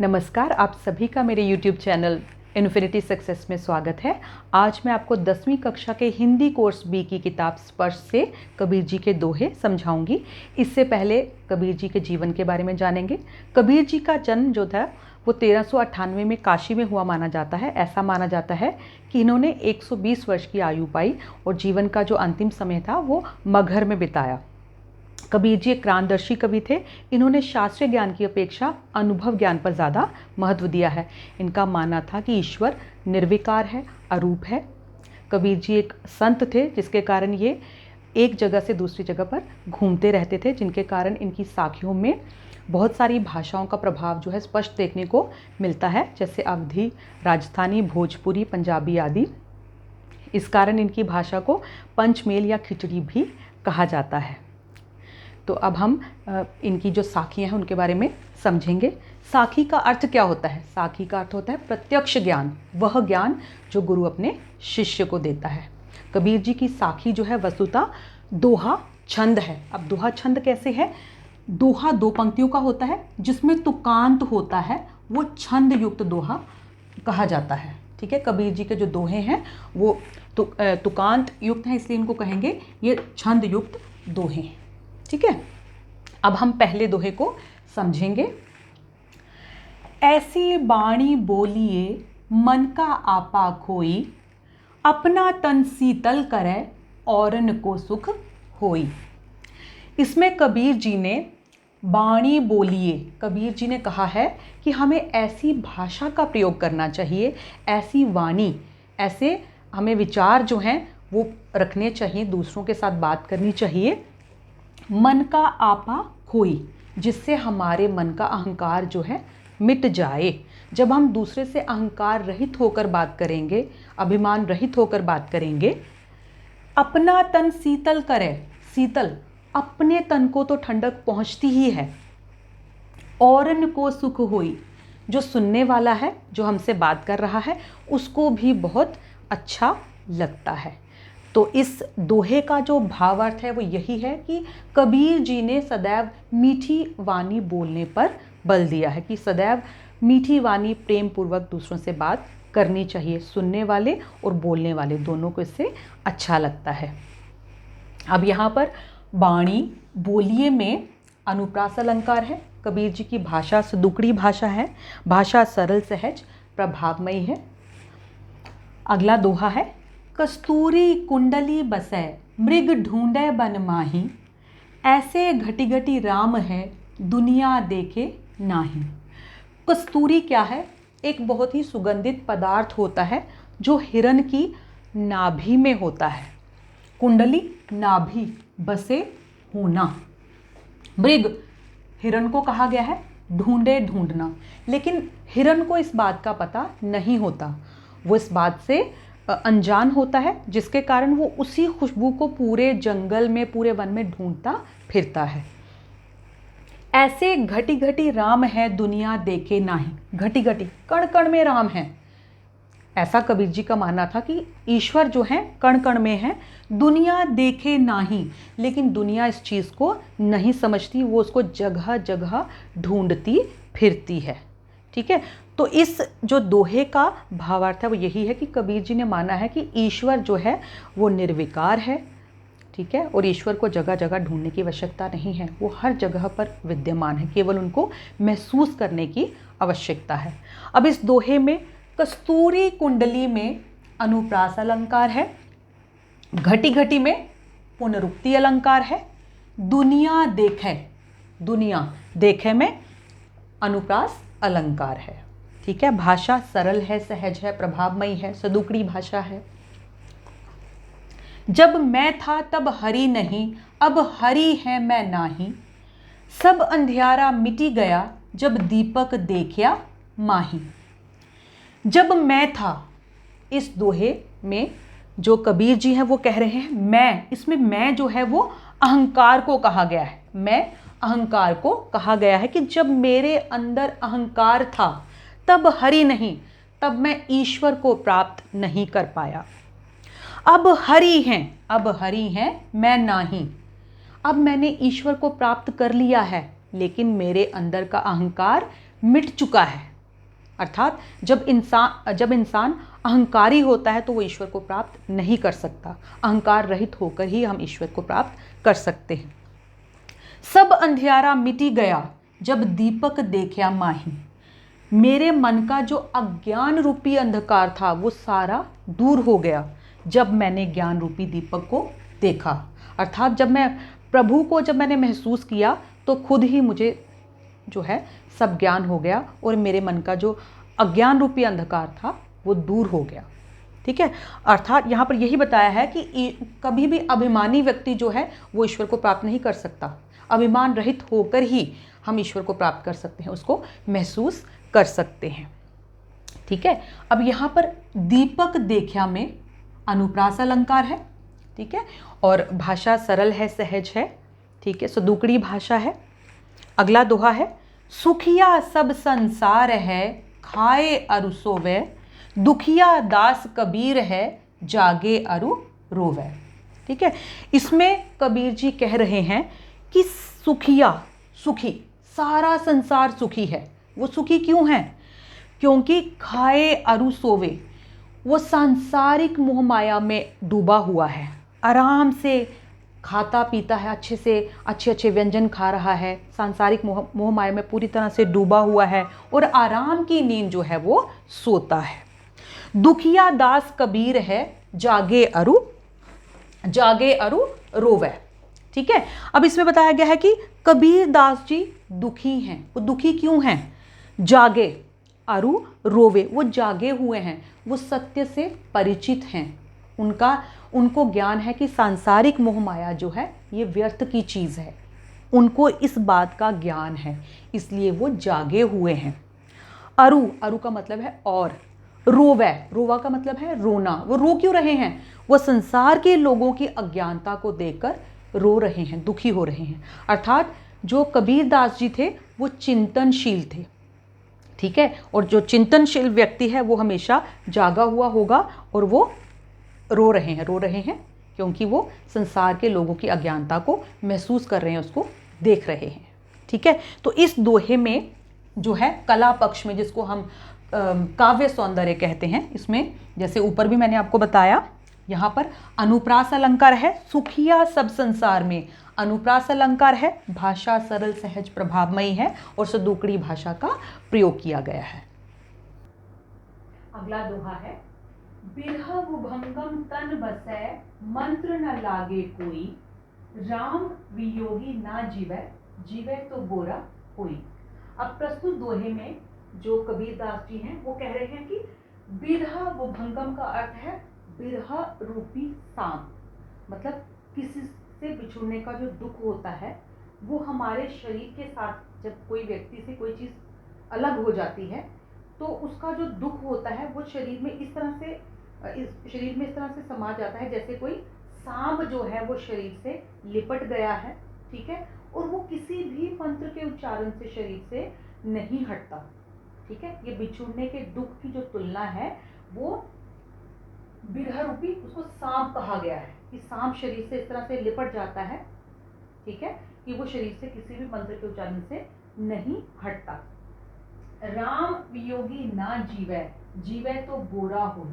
नमस्कार, आप सभी का मेरे YouTube चैनल इन्फिनिटी सक्सेस में स्वागत है। आज मैं आपको 10वीं कक्षा के हिंदी कोर्स बी की किताब स्पर्श से कबीर जी के दोहे समझाऊंगी। इससे पहले कबीर जी के जीवन के बारे में जानेंगे। कबीर जी का जन्म जो था वो 1398 में काशी में हुआ माना जाता है। ऐसा माना जाता है कि इन्होंने 120 वर्ष की आयु पाई और जीवन का जो अंतिम समय था वो मगहर में बिताया। कबीर जी एक क्रांतदर्शी कवि थे। इन्होंने शास्त्रीय ज्ञान की अपेक्षा अनुभव ज्ञान पर ज़्यादा महत्व दिया है। इनका मानना था कि ईश्वर निर्विकार है, अरूप है। कबीर जी एक संत थे जिसके कारण ये एक जगह से दूसरी जगह पर घूमते रहते थे, जिनके कारण इनकी साखियों में बहुत सारी भाषाओं का प्रभाव जो है स्पष्ट देखने को मिलता है, जैसे अवधी, राजस्थानी, भोजपुरी, पंजाबी आदि। इस कारण इनकी भाषा को पंचमेल या खिचड़ी भी कहा जाता है। तो अब हम इनकी जो साखियाँ हैं उनके बारे में समझेंगे। साखी का अर्थ क्या होता है? साखी का अर्थ होता है प्रत्यक्ष ज्ञान, वह ज्ञान जो गुरु अपने शिष्य को देता है। कबीर जी की साखी जो है वस्तुतः दोहा छंद है। अब दोहा छंद कैसे है? दोहा दो पंक्तियों का होता है, जिसमें तुकांत होता है, वो छंद युक्त दोहा कहा जाता है। ठीक है, कबीर जी के जो दोहे हैं वो तुकांत युक्त हैं, इसलिए इनको कहेंगे ये छंद युक्त दोहे हैं। ठीक है, अब हम पहले दोहे को समझेंगे। ऐसी बाणी बोलिए मन का आपा खोई, अपना तन शीतल करे औरन को सुख होई। इसमें कबीर जी ने बाणी बोलिए, कबीर जी ने कहा है कि हमें ऐसी भाषा का प्रयोग करना चाहिए, ऐसी वाणी, ऐसे हमें विचार जो हैं वो रखने चाहिए, दूसरों के साथ बात करनी चाहिए। मन का आपा खोई, जिससे हमारे मन का अहंकार जो है मिट जाए। जब हम दूसरे से अहंकार रहित होकर बात करेंगे, अभिमान रहित होकर बात करेंगे। अपना तन शीतल करे, शीतल, अपने तन को तो ठंडक पहुंचती ही है। औरन को सुख होई, जो सुनने वाला है, जो हमसे बात कर रहा है, उसको भी बहुत अच्छा लगता है। तो इस दोहे का जो भावार्थ है वो यही है कि कबीर जी ने सदैव मीठी वाणी बोलने पर बल दिया है कि सदैव मीठी वाणी प्रेम पूर्वक दूसरों से बात करनी चाहिए। सुनने वाले और बोलने वाले दोनों को इससे अच्छा लगता है। अब यहाँ पर बाणी बोलिए में अनुप्रास अलंकार है। कबीर जी की भाषा सुदुकड़ी भाषा है, भाषा सरल सहज प्रभावमयी है। अगला दोहा है, कस्तूरी कुंडली बसै मृग ढूंढे बन माही, ऐसे घटी घटी राम है दुनिया देखे नाही। कस्तूरी क्या है? एक बहुत ही सुगंधित पदार्थ होता है जो हिरण की नाभि में होता है। कुंडली नाभि, बसे होना। मृग हिरण को कहा गया है, ढूंढे ढूंढना, लेकिन हिरण को इस बात का पता नहीं होता। वो इस बात से अनजान होता है, जिसके कारण वो उसी खुशबू को पूरे जंगल में, पूरे वन में ढूंढता फिरता है। ऐसे घटी घटी राम है दुनिया देखे नाही। घटी घटी, कण कण में राम है, ऐसा कबीर जी का मानना था कि ईश्वर जो है कण कण में है, दुनिया देखे नाही, लेकिन दुनिया इस चीज़ को नहीं समझती, वो उसको जगह जगह ढूंढती फिरती है। ठीक है, तो इस जो दोहे का भावार्थ है वो यही है कि कबीर जी ने माना है कि ईश्वर जो है वो निर्विकार है। ठीक है, और ईश्वर को जगह जगह ढूंढने की आवश्यकता नहीं है, वो हर जगह पर विद्यमान है, केवल उनको महसूस करने की आवश्यकता है। अब इस दोहे में कस्तूरी कुंडली में अनुप्रास अलंकार है, घटी घटी में पुनरुक्ति अलंकार है, दुनिया देखे, दुनिया देखे में अनुप्रास अलंकार है। ठीक है, भाषा सरल है, सहज है, प्रभावमयी है, सदुकड़ी भाषा है। जब मैं था तब हरि नहीं, अब हरि है मैं नाही, सब अंधियारा मिटी गया जब दीपक देखया माही। जब मैं था, इस दोहे में जो कबीर जी हैं वो कह रहे हैं मैं, इसमें मैं जो है वो अहंकार को कहा गया है। मैं अहंकार को कहा गया है कि जब मेरे अंदर अहंकार था तब हरि नहीं, तब मैं ईश्वर को प्राप्त नहीं कर पाया। अब हरि हैं, अब हरि हैं मैं नाही, अब मैंने ईश्वर को प्राप्त कर लिया है, लेकिन मेरे अंदर का अहंकार मिट चुका है। अर्थात जब इंसान अहंकारी होता है तो वो ईश्वर को प्राप्त नहीं कर सकता। अहंकार रहित होकर ही हम ईश्वर को प्राप्त कर सकते हैं। सब अंधियारा मिटी गया जब दीपक देखा माही। मेरे मन का जो अज्ञान रूपी अंधकार था वो सारा दूर हो गया जब मैंने ज्ञान रूपी दीपक को देखा। अर्थात जब मैंने महसूस किया तो खुद ही मुझे जो है सब ज्ञान हो गया और मेरे मन का जो अज्ञान रूपी अंधकार था वो दूर हो गया। ठीक है, अर्थात यहाँ पर यही बताया है कि कभी भी अभिमानी व्यक्ति जो है वो ईश्वर को प्राप्त नहीं कर सकता। अभिमान रहित होकर ही हम ईश्वर को प्राप्त कर सकते हैं, उसको महसूस कर सकते हैं। ठीक है, अब यहाँ पर दीपक देख्या में अनुप्रास अलंकार है। ठीक है, और भाषा सरल है, सहज है। ठीक है, सदुकड़ी भाषा है। अगला दोहा है, सुखिया सब संसार है खाए अरु सोवे। दुखिया दास कबीर है जागे अरु रोवे। ठीक है, इसमें कबीर जी कह रहे हैं कि सुखी, सारा संसार सुखी है। वो सुखी क्यों है? क्योंकि खाए अरु सोवे, वो सांसारिक मोह माया में डूबा हुआ है। आराम से खाता पीता है, अच्छे व्यंजन खा रहा है, सांसारिक मोह माया में पूरी तरह से डूबा हुआ है और आराम की नींद जो है वो सोता है। दुखिया दास कबीर है जागे अरु रोवे। ठीक है, अब इसमें बताया गया है कि कबीर दास जी दुखी हैं। वो दुखी क्यों हैं? जागे अरु रोवे, वो जागे हुए हैं, वो सत्य से परिचित हैं। उनको ज्ञान है कि सांसारिक मोह माया जो है ये व्यर्थ की चीज़ है। उनको इस बात का ज्ञान है, इसलिए वो जागे हुए हैं। अरु का मतलब है और, रोवा का मतलब है रोना। वो रो क्यों रहे हैं? वो संसार के लोगों की अज्ञानता को देखकर रो रहे हैं, दुखी हो रहे हैं। अर्थात जो कबीर दास जी थे वो चिंतनशील थे। ठीक है, और जो चिंतनशील व्यक्ति है वो हमेशा जागा हुआ होगा और वो रो रहे हैं क्योंकि वो संसार के लोगों की अज्ञानता को महसूस कर रहे हैं, उसको देख रहे हैं। ठीक है, तो इस दोहे में जो है कला पक्ष में, जिसको हम काव्य सौंदर्य कहते हैं, इसमें जैसे ऊपर भी मैंने आपको बताया, यहाँ पर अनुप्रास अलंकार है। सुखिया सब संसार में अनुप्रास अलंकार है। भाषा सरल सहज प्रभावमयी है और सदुकड़ी भाषा का प्रयोग किया गया है। अगला दोहा है, बिरहा भुभंगम तन बसै मंत्र न लागे कोई। राम वियोगी ना जीवे तो बोरा होई। अब प्रस्तुत दोहे में जो कबीर दास जी हैं वो कह रहे हैं कि बिरहा भुभंगम का अर्थ है बिरहा रूपी सांप। मतलब किसी से बिछुड़ने का जो दुख होता है वो हमारे शरीर के साथ, जब कोई व्यक्ति से कोई चीज़ अलग हो जाती है तो उसका जो दुख होता है वो शरीर में इस तरह से समा जाता है जैसे कोई सांप जो है वो शरीर से लिपट गया है। ठीक है, और वो किसी भी मंत्र के उच्चारण से शरीर से नहीं हटता। ठीक है, ये बिछुड़ने के दुख की जो तुलना है वो बिरहा रूपी, उसको सांप कहा गया है कि सांप शरीर से इस तरह से लिपट जाता है। ठीक है, कि वो शरीर से किसी भी मंत्र के उच्चारण से नहीं हटता। राम वियोगी ना जीवे तो बोरा हो।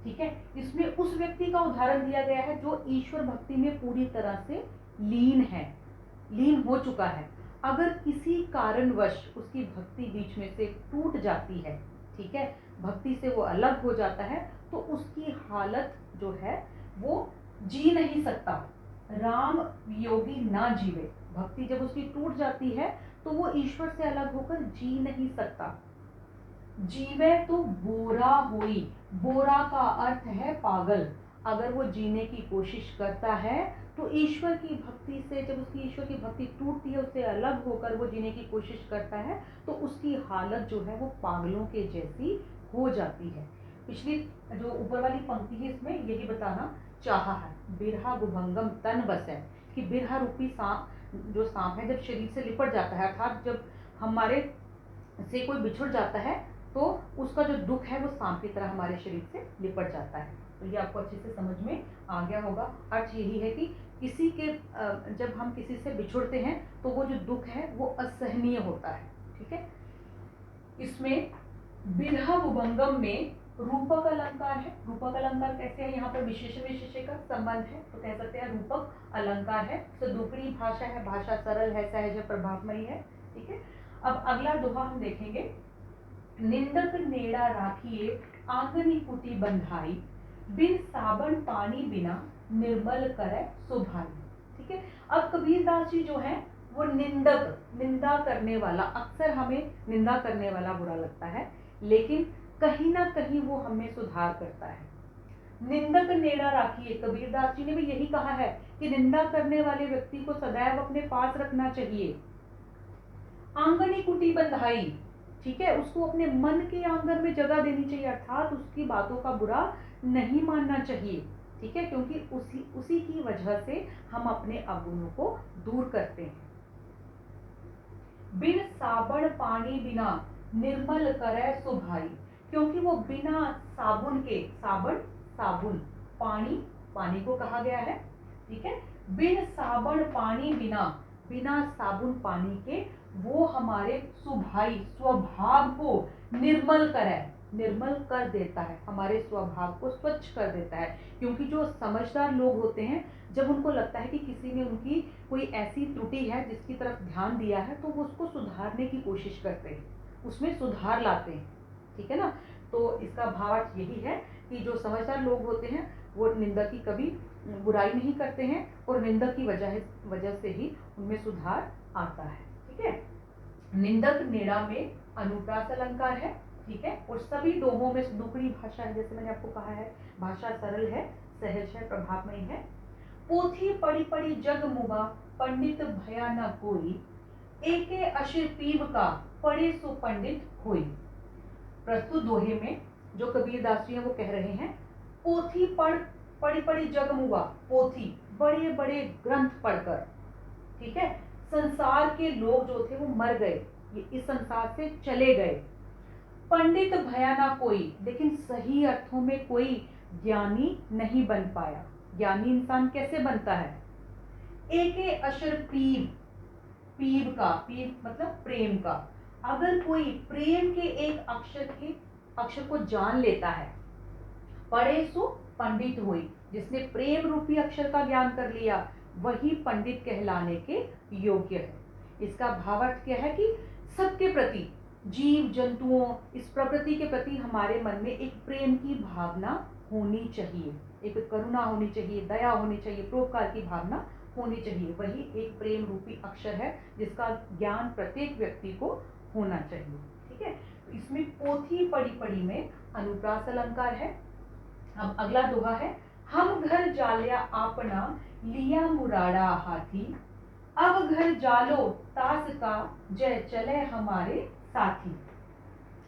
ठीक है, इसमें उस व्यक्ति का उदाहरण दिया गया है जो ईश्वर भक्ति में पूरी तरह से लीन हो चुका है। अगर किसी कारणवश उसकी भक्ति बीच में से टूट जाती है, ठीक है, भक्ति से वो अलग हो जाता है, तो उसकी हालत जो है वो जी नहीं सकता। राम वियोगी ना जीवे, भक्ति जब उसकी टूट जाती है तो वो ईश्वर से अलग होकर जी नहीं सकता। जीवे तो बोरा होई, बोरा का अर्थ है पागल। अगर वो जीने की कोशिश करता है तो ईश्वर की भक्ति से, जब उसकी ईश्वर की भक्ति टूटती है, उससे अलग होकर वो जीने की कोशिश करता है तो उसकी हालत जो है वो पागलों के जैसी हो जाती है। पिछली जो ऊपर वाली पंक्ति है इसमें यही बताना चाहा है, बिरहा भुभंगम तन बसै, कि बिरहा रूपी सांप, जो सांप है जब शरीर से लिपट जाता है, अर्थात जब हमारे से कोई बिछुड़ जाता है तो उसका जो दुख है वो सांप की तरह हमारे शरीर से लिपट जाता है। तो ये आपको अच्छे से समझ में आ गया होगा। अर्थ यही है कि जब हम किसी से बिछुड़ते हैं तो वो जो दुख है वो असहनीय होता है। ठीक है, इसमें बिरहा भुभंगम में रूपक अलंकार है। रूपक अलंकार कैसे है, यहाँ पर विशेषण विशेषण का संबंध है तो कह सकते हैं रूपक अलंकार है। सदुपरी भाषा है, भाषा सरल है, सहज है, प्रभावमयी है। ठीक है, अब अगला दोहा हम देखेंगे। निंदक नेड़ा राखिए आंगनी कुटी बंधाई, बिन साबन पानी बिना निर्मल करे सुभाई। ठीक है, अब कबीरदास जी जो है वो निंदक, निंदा करने वाला, अक्सर हमें निंदा करने वाला बुरा लगता है, लेकिन कहीं ना कहीं वो हमें सुधार करता है। निंदक नेड़ा राखिए, कबीरदास जी ने भी यही कहा है कि निंदा करने वाले व्यक्ति को सदैव अपने पास रखना चाहिए। आंगनी कुटी बंधाई, ठीक है, उसको अपने मन के आंगन में जगह देनी चाहिए, अर्थात उसकी बातों का बुरा नहीं मानना चाहिए। ठीक है, क्योंकि उसी की वजह से हम अपने अवगुणों को दूर करते हैं। बिन साबण पानी बिना निर्मल करे सुभाई, क्योंकि वो बिना साबुन के, साबण साबुन, पानी पानी को कहा गया है। ठीक है, बिन साबण पानी बिना, बिना साबुन पानी के वो हमारे सुभाई, स्वभाव को निर्मल करे, निर्मल कर देता है, हमारे स्वभाव को स्वच्छ कर देता है। क्योंकि जो समझदार लोग होते हैं, जब उनको लगता है कि किसी ने उनकी कोई ऐसी त्रुटि है जिसकी तरफ ध्यान दिया है, तो वो उसको सुधारने की कोशिश करते हैं, उसमें सुधार लाते हैं। ठीक है ना, तो इसका भावार्थ यही है कि जो समझदार लोग होते हैं वो निंदा की कभी बुराई नहीं करते हैं और निंदा की वजह से ही उनमें सुधार आता है। ठीक है, निंदक नेड़ा में अनुप्रास अलंकार है। ठीक है, और सभी दोहों में दुकड़ी भाषा है, जैसे मैंने आपको कहा है, भाषा सरल है, सहज है, प्रभावमयी है। पोथी पढ़ी पढ़ी जग मुबा, पंडित भया न कोई, एके अशिर पीव का, पढ़े सो पंडित होई। प्रस्तुत दोहे में जो कबीरदास जी हैं वो कह रहे हैं, पोथी पढ़ी पढ़ी जग मुबा, पोथी बड़े बड़े ग्रंथ पढ़कर, ठीक है, संसार के लोग जो थे वो मर गए, ये इस संसार से चले गए। पंडित भया ना कोई, लेकिन सही अर्थों में कोई ज्ञानी नहीं बन पाया। ज्ञानी इंसान कैसे बनता है? एके अशर पीव, पीव का, पीव मतलब प्रेम का, अगर कोई प्रेम के एक अक्षर को जान लेता है, पढ़े सो पंडित हुई, जिसने प्रेम रूपी अक्षर का ज्ञान कर लिया वही पंडित कहलाने के योग्य है। इसका भावार्थ क्या है कि सबके प्रति, जीव जंतुओं, इस प्रकृति के प्रति हमारे मन में एक प्रेम की भावना होनी चाहिए, एक करुणा होनी चाहिए, दया होनी चाहिए, परोपकार की भावना होनी चाहिए। वही एक प्रेम रूपी अक्षर है जिसका ज्ञान प्रत्येक व्यक्ति को होना चाहिए। ठीक है, तो इसमें पोथी पढ़ी पढ़ी में अनुप्रास अलंकार है। अब अगला दोहा है, हम घर जालिया आपना, लिया मुराड़ा हाथी, अब घर जालो तास का, जय चले हमारे साथी।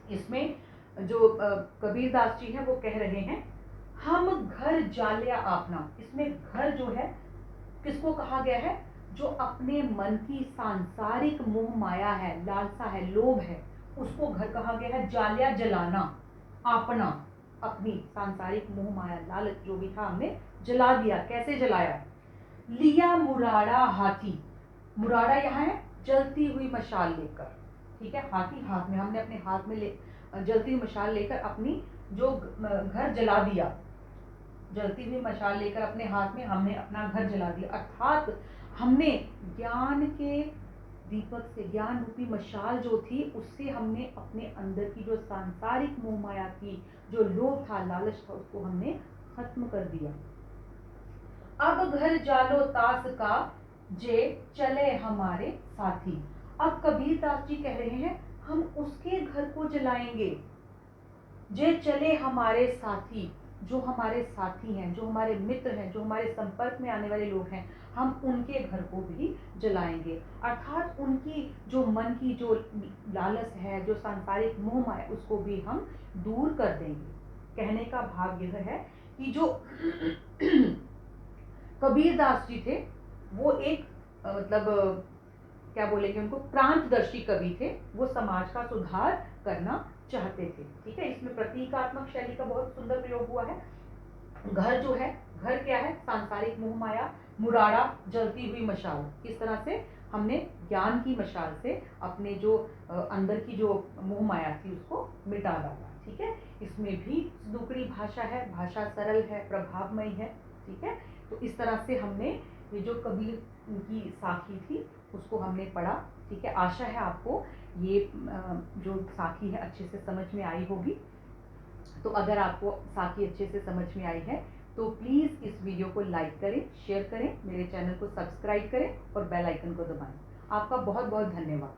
इसमें जो कबीरदास जी हैं वो कह रहे हैं, हम घर जालिया आपना, इसमें घर जो है किसको कहा गया है? जो अपने मन की सांसारिक मोह माया है, लालसा है, लोभ है, उसको घर कहा गया है। जालिया जलाना, आपना, अपनी सांसारिक मोह माया लालच जो भी था हमने जला दिया। कैसे जलाया? लिया मुराड़ा हाथी, मुराड़ा यहाँ है जलती हुई मशाल लेकर, ठीक है, हाथी हाथ में, हमने अपने हाथ में जलती हुई मशाल लेकर अपनी जो घर जला दिया, जलती हुई मशाल लेकर अपने हाथ में हमने अपना घर जला दिया, अर्थात हमने ज्ञान के दीपक से, ज्ञान रूपी मशाल जो थी उससे हमने अपने अंदर की जो सांसारिक मोह माया थी, जो लोभ था, लालच था, उसको हमने खत्म कर दिया। अब घर जालो तास का, जे चले हमारे साथी। अब कबीरदास जी कह रहे हैं, हम उसके घर को जलाएंगे, जे चले हमारे साथी, जो हमारे साथी हैं, जो हमारे मित्र हैं, जो हमारे संपर्क में आने वाले लोग हैं, हम उनके घर को भी जलाएंगे। अर्थात उनकी जो मन की जो लालच है, जो सांसारिक मोह माया, उसको भी हम दूर कर देंगे। कहने का भाव यह है कि जो कबीरदास जी थे वो एक मतलब क्या बोलेंगे उनको, प्रांतदर्शी कवि थे। वो समाज का सुधार करना चाहते थे। ठीक है, इसमें प्रतीकात्मक शैली का बहुत सुंदर प्रयोग हुआ है। घर जो है, घर क्या है? सांसारिक मोह माया, मुराड़ा जलती हुई मशाल, किस तरह से हमने ज्ञान की मशाल से अपने जो अंदर की जो मोह माया थी उसको मिटा डाला। ठीक है, इसमें भी दुकड़ी भाषा है, भाषा सरल है, प्रभावमयी है। ठीक है, तो इस तरह से हमने ये जो कबीर की साखी थी उसको हमने पढ़ा। ठीक है, आशा है आपको ये जो साखी है अच्छे से समझ में आई होगी। तो अगर आपको साखी अच्छे से समझ में आई है तो प्लीज़ इस वीडियो को लाइक करें, शेयर करें, मेरे चैनल को सब्सक्राइब करें और बेल आइकन को दबाएं। आपका बहुत बहुत धन्यवाद।